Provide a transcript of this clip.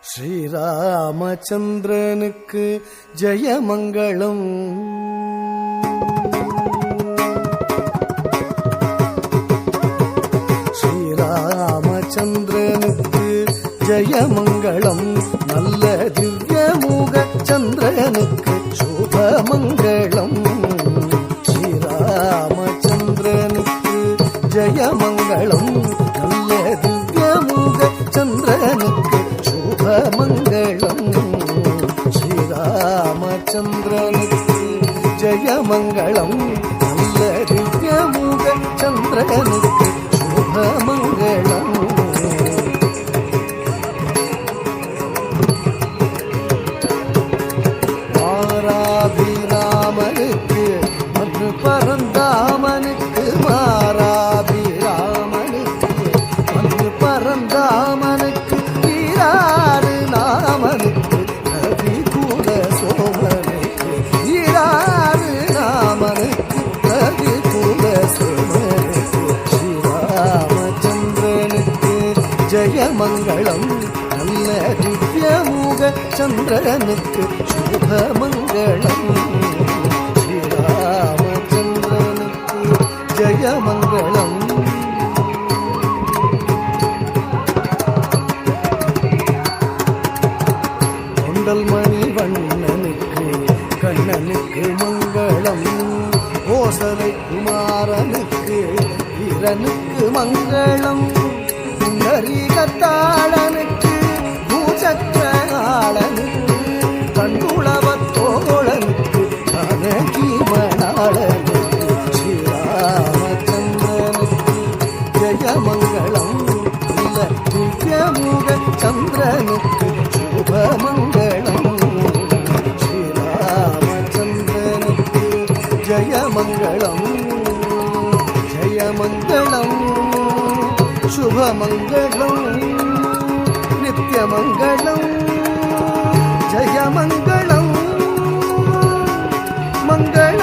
ஸ்ரீராமச்சந்திரனுக்கு ஜெயமங்களம். ஸ்ரீராமச்சந்திரனுக்கு ஜெயமங்களம். நல்ல திவ்யமுக சந்திரனுக்கு சுபமங்களம். ஸ்ரீராமச்சந்திரனுக்கு ஜெயமங்களம். நல்ல திவ்யமுக சந்திரனுக்கு சுபமங்களம். ஸ்ரீராமச்சந்திரனுக்கு ஜெயமங்களம். நல்ல திவ்யமுக சந்திரனுக்கு சுபமங்களம். மாராபிராமனுக்கு மண்ணு பரந்தாமனுக்கு, மாராபிராமனுக்கு மண்ணு பரந்தாமனுக்கு, ஈராறு நாமனுக்கு கவி கூட சோமனுக்கு, ஈராறு நாமனுக்கு கவி கூட சோமனுக்கு. ஸ்ரீராமச்சந்திரனுக்கு ஜெயமங்களம். நல்ல திவ்யமுக சந்திரனுக்கு சுபமங்களம். ஸ்ரீராமச்சந்திரனுக்கு ஜெயமங்களம். கொண்டல் மணி வண்ணனுக்கு கண்ணனுக்கு மங்களம். கோசலை குமாரனுக்கு வீரனுக்கு மங்களம். கத்தாளனுக்கு பூச்சக்கராளனுக்கு, கண்குளவத்தோழனுக்கு கனகீமணாளனுக்கு. ஸ்ரீராமச்சந்திரனுக்கு ஜெயமங்களம். நல்ல திவ்யமுக சந்திரனுக்கு சுபமங்களம். ஸ்ரீராமச்சந்திரனுக்கு ஜெயமங்களம். ஜெயமங்களம், சுபமங்களம், நித்யமங்களம். ஜெயமங்களம், மங்களம்.